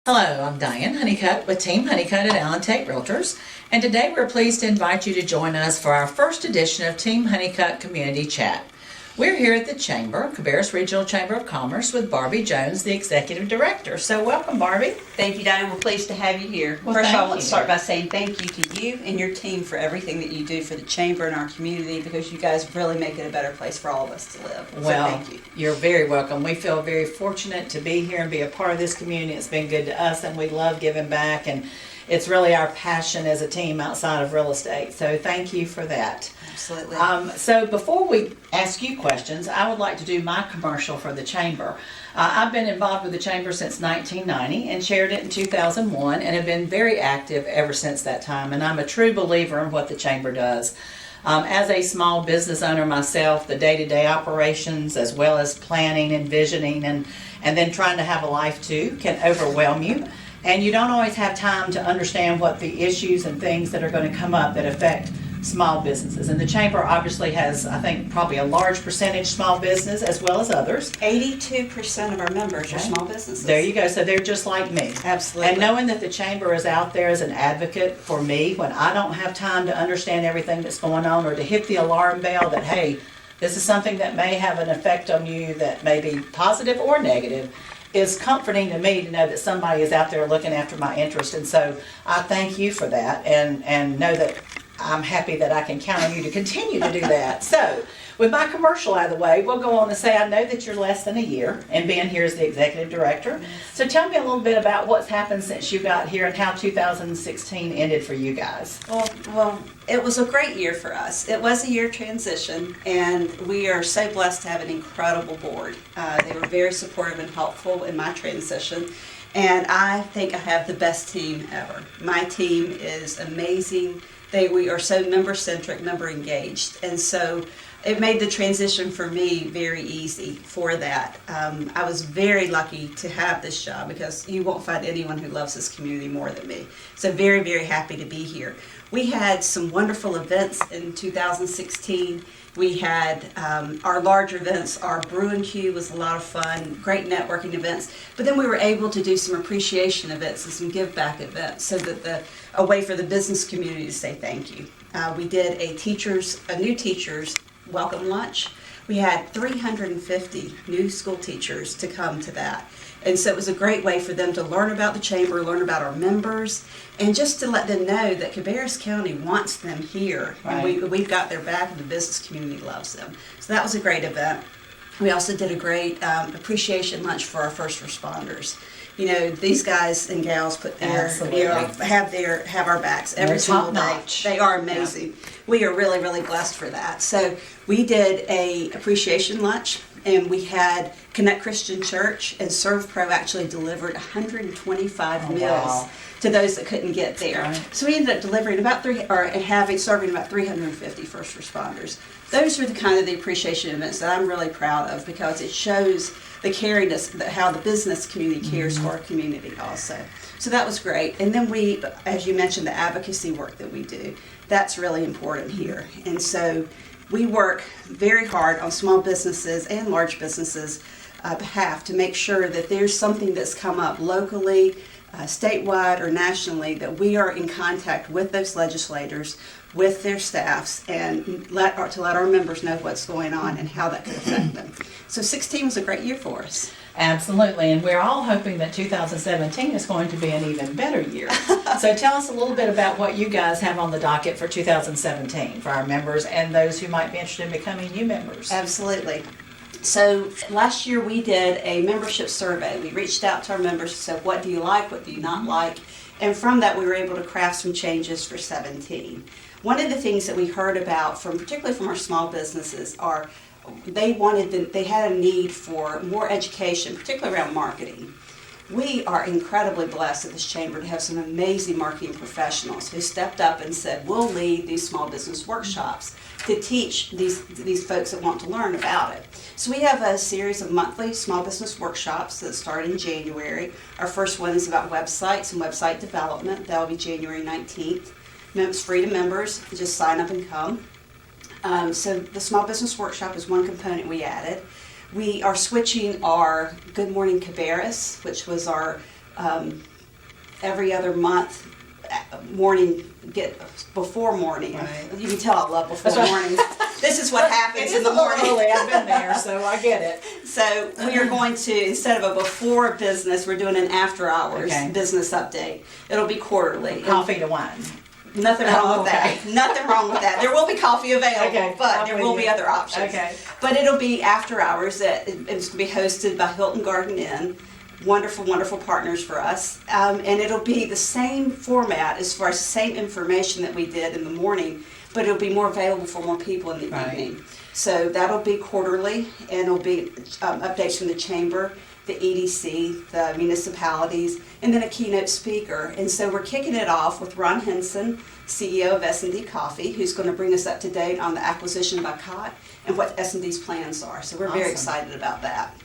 Hello, I'm Diane Honeycutt with Team Honeycutt at Allen Tate Realtors, and today we're pleased to invite you to join us for our first edition of Team Honeycutt Community Chat. We're here at the Chamber, Cabarrus Regional Chamber of Commerce, with Barbi Jones, the Executive Director. So welcome, Barbi. Thank you, Diane. We're pleased to have you here. Well, First of all, thank let's you. start by saying thank you to you and your team for everything that you do for the Chamber and our community, because you guys really make it a better place for all of us to live. Well, so thank you. You're very welcome. We feel very fortunate to be here and be a part of this community. It's been good to us, and we love giving back, and it's really our passion as a team outside of real estate. So thank you for that. Absolutely. So before we ask you questions, I would like to do my commercial for the Chamber. I've been involved with the Chamber since 1990 and chaired it in 2001 and have been very active ever since that time. And I'm a true believer in what the Chamber does. As a small business owner myself, the day-to-day operations as well as planning and visioning and then trying to have a life too can overwhelm you. And you don't always have time to understand what the issues and things that are going to come up that affect small businesses. And the Chamber obviously has, I think, probably a large percentage small business as well as others. 82% of our members are small businesses. There you go. So they're just like me. Absolutely. And knowing that the Chamber is out there as an advocate for me when I don't have time to understand everything that's going on or to hit the alarm bell that, hey, this is something that may have an effect on you that may be positive or negative, is comforting to me to know that somebody is out there looking after my interest. And so I thank you for that and know that I'm happy that I can count on you to continue to do that. So with my commercial out of the way, we'll go on and say I know that you're less than a year and being here as the Executive Director. So tell me a little bit about what's happened since you got here and how 2016 ended for you guys. Well, it was a great year for us. It was a year of transition, and we are so blessed to have an incredible board. They were very supportive and helpful in my transition, and I think I have the best team ever. My team is amazing. We are so member-centric, member-engaged, and so it made the transition for me very easy for that. I was very lucky to have this job because you won't find anyone who loves this community more than me. So very, very happy to be here. We had some wonderful events in 2016. We had our larger events. Our Brew and Q was a lot of fun, great networking events. But then we were able to do some appreciation events and some give back events so that a way for the business community to say thank you. We did a new teachers welcome lunch. We had 350 new school teachers to come to that. And so it was a great way for them to learn about the Chamber, learn about our members, and just to let them know that Cabarrus County wants them here. Right. And we've got their back, and the business community loves them. So that was a great event. We also did a great appreciation lunch for our first responders. You know, these guys and gals put their, have our backs every single day. They are amazing. Yeah. We are really, really blessed for that. So we did a appreciation lunch, and we had Connect Christian Church and Serve Pro actually delivered 125 meals to those that couldn't get there. Right. So we ended up delivering serving about 350 first responders. Those are the kind of the appreciation events that I'm really proud of, because it shows the caringness, how the business community cares for our community also. So that was great. And then we, as you mentioned, the advocacy work that we do, that's really important here. And so we work very hard on small businesses and large businesses' behalf to make sure that there's something that's come up locally, statewide, or nationally, that we are in contact with those legislators, with their staffs, and to let our members know what's going on and how that could affect them. So 16 was a great year for us. Absolutely, and we're all hoping that 2017 is going to be an even better year. So tell us a little bit about what you guys have on the docket for 2017 for our members and those who might be interested in becoming new members. Absolutely. So last year we did a membership survey. We reached out to our members and said, what do you like, what do you not like? And from that we were able to craft some changes for 17. One of the things that we heard about, particularly from our small businesses, are they had a need for more education, particularly around marketing. We are incredibly blessed at this chamber to have some amazing marketing professionals who stepped up and said, we'll lead these small business workshops to teach these folks that want to learn about it. So we have a series of monthly small business workshops that start in January. Our first one is about websites and website development. That will be January 19th. It's free to members. Just sign up and come. So the small business workshop is one component we added. We are switching our Good Morning Cabarrus, which was our every other month morning, before morning. Right. You can tell I love before mornings. This is what happens in the morning. Early. I've been there, so I get it. So we are going to, instead of a before business, we're doing an after hours business update. It'll be quarterly. Coffee to wine. Nothing wrong with that. Nothing wrong with that. There will be coffee available, but there will be other options. Okay. But it'll be after hours. It's going to be hosted by Hilton Garden Inn. Wonderful, wonderful partners for us. And it'll be the same format as far as the same information that we did in the morning, but it'll be more available for more people in the evening. So that'll be quarterly, and it'll be updates from the chamber, the EDC, the municipalities, and then a keynote speaker. And so we're kicking it off with Ron Henson, CEO of S&D Coffee, who's going to bring us up to date on the acquisition by Cott and what S&D's plans are. So we're very excited about that.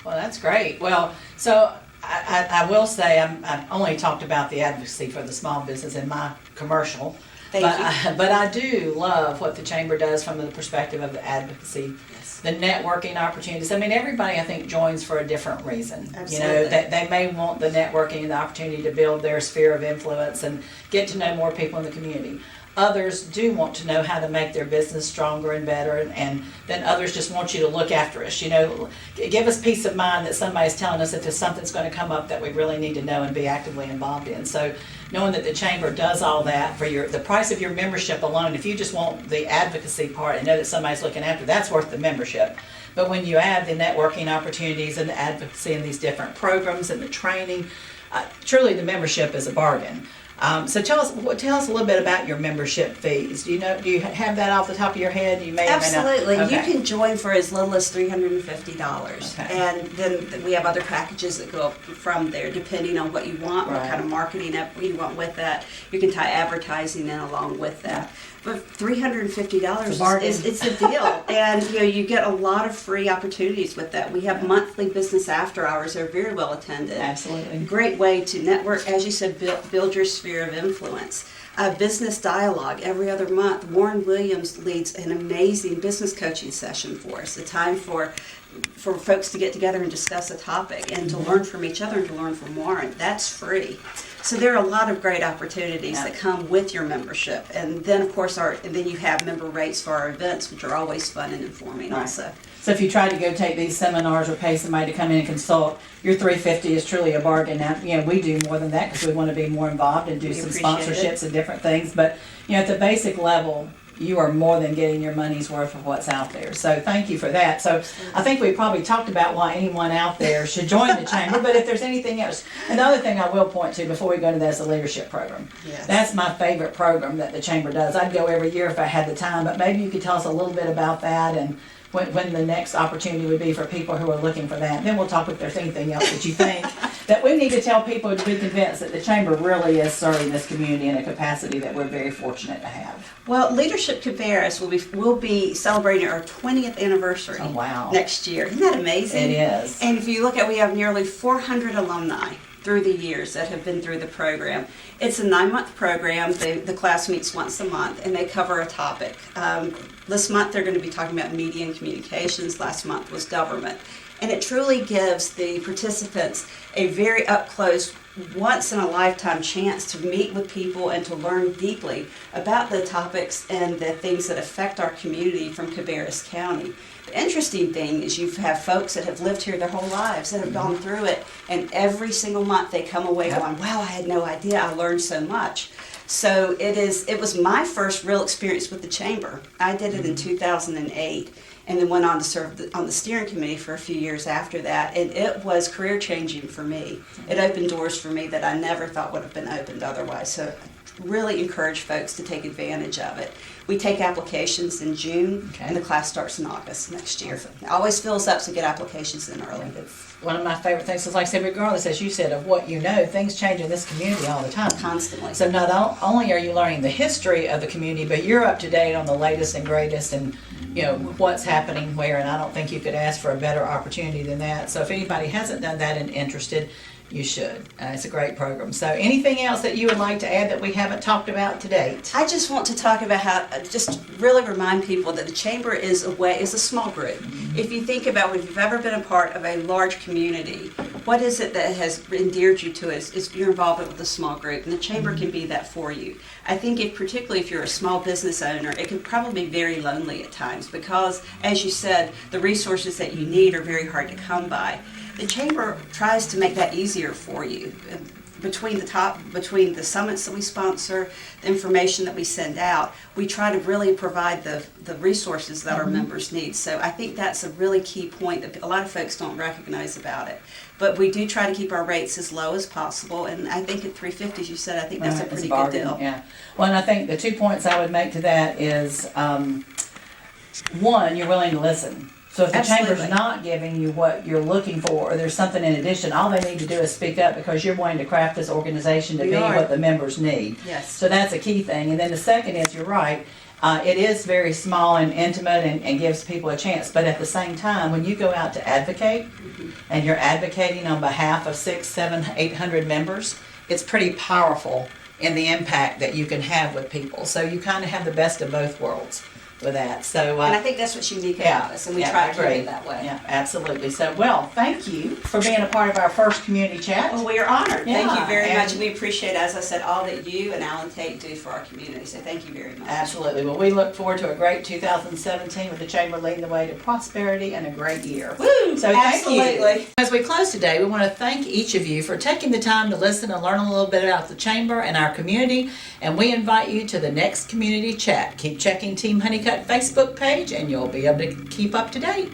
Well, that's great. Well, so I will say I've only talked about the advocacy for the small business in my commercial. But I do love what the chamber does from the perspective of the advocacy, the networking opportunities. I mean, everybody, I think, joins for a different reason. Absolutely. You know, they may want the networking and the opportunity to build their sphere of influence and get to know more people in the community. Others do want to know how to make their business stronger and better, and then others just want you to look after us. You know, give us peace of mind that somebody's telling us if something's going to come up that we really need to know and be actively involved in. So knowing that the chamber does all that for the price of your membership alone, if you just want the advocacy part and know that somebody's looking after, that's worth the membership. But when you add the networking opportunities and the advocacy and these different programs and the training, truly the membership is a bargain. So tell us a little bit about your membership fees. Do you have that off the top of your head? You may Absolutely. Or may not. Okay. You can join for as little as $350. Okay. And then we have other packages that go up from there depending on what you want, what kind of marketing you want with that. You can tie advertising in along with that. But $350 it's a deal. And you get a lot of free opportunities with that. We have monthly business after hours. They're very well attended. Absolutely. Great way to network, as you said, build your sphere of influence. Business dialogue every other month. Warren Williams leads an amazing business coaching session for us. A time for folks to get together and discuss a topic and to learn from each other and to learn from Warren. That's free. So there are a lot of great opportunities that come with your membership. And then, of course, then you have member rates for our events, which are always fun and informing also. So if you try to go take these seminars or pay somebody to come in and consult, your $350 is truly a bargain. Now, we do more than that because we want to be more involved and do some sponsorships and different things. But at the basic level, you are more than getting your money's worth of what's out there. So thank you for that. So I think we probably talked about why anyone out there should join the chamber, but if there's anything else. Another thing I will point to before we go to that is the leadership program. Yes. That's my favorite program that the chamber does. I'd go every year if I had the time, but maybe you could tell us a little bit about that and when the next opportunity would be for people who are looking for that. And then we'll talk if there's anything else that you think that we need to tell people to be convinced that the chamber really is serving this community in a capacity that we're very fortunate to have. Well, Leadership Cabarrus will be celebrating our 20th anniversary next year. Isn't that amazing? It is. And if you look at, we have nearly 400 alumni through the years that have been through the program. It's a 9-month program. The class meets once a month, and they cover a topic. This month they're going to be talking about media and communications. Last month was government. And it truly gives the participants a very up-close, once-in-a-lifetime chance to meet with people and to learn deeply about the topics and the things that affect our community from Cabarrus County. The interesting thing is you have folks that have lived here their whole lives that have gone through it, and every single month they come away going, wow, I had no idea, I learned so much. So it was my first real experience with the chamber. I did it in 2008 and then went on to serve on the steering committee for a few years after that, and it was career changing for me. It opened doors for me that I never thought would have been opened otherwise. So really encourage folks to take advantage of it. We take applications in June, and the class starts in August next year. Awesome. It always fills up, so get applications in early. It's one of my favorite things is, like I said, regardless, as you said, of what you know, things change in this community all the time. Constantly. So not only are you learning the history of the community, but you're up to date on the latest and greatest and what's happening where, and I don't think you could ask for a better opportunity than that. So if anybody hasn't done that and interested, you should. It's a great program. So anything else that you would like to add that we haven't talked about to date? I just want to talk about how, just really remind people that the chamber is a small group. Mm-hmm. If you think about if you've ever been a part of a large community what is it that has endeared you to it is your involvement with a small group, and the chamber can be that for you. I think particularly if you're a small business owner, it can probably be very lonely at times because, as you said, the resources that you need are very hard to come by. The chamber tries to make that easier for you. Between the summits that we sponsor, the information that we send out, we try to really provide the resources that our members need. So I think that's a really key point that a lot of folks don't recognize about it. But we do try to keep our rates as low as possible, and I think at $350, as you said, I think that's a pretty good deal. Yeah. Well, and I think the 2 points I would make to that is, one, you're willing to listen. So if the chamber's not giving you what you're looking for, or there's something in addition, all they need to do is speak up because you're wanting to craft this organization to be what the members need. Yes. So that's a key thing. And then the second is, you're right, it is very small and intimate and gives people a chance. But at the same time, when you go out to advocate, and you're advocating on behalf of 600, 700, 800 members, it's pretty powerful in the impact that you can have with people. So you kind of have the best of both worlds with that. So and I think that's what's unique about us, and we try to keep it that way. Yeah, absolutely. So, well, thank you for being a part of our first community chat. Well, we are honored. Yeah, thank you very much. We appreciate, as I said, all that you and Alan Tate do for our community. So thank you very much. Absolutely. Well, we look forward to a great 2017 with the Chamber leading the way to prosperity and a great year. Woo! So thank Absolutely. you. As we close today, we want to thank each of you for taking the time to listen and learn a little bit about the Chamber and our community. And we invite you to the next community chat. Keep checking Team Honeycutt Facebook page, and you'll be able to keep up to date.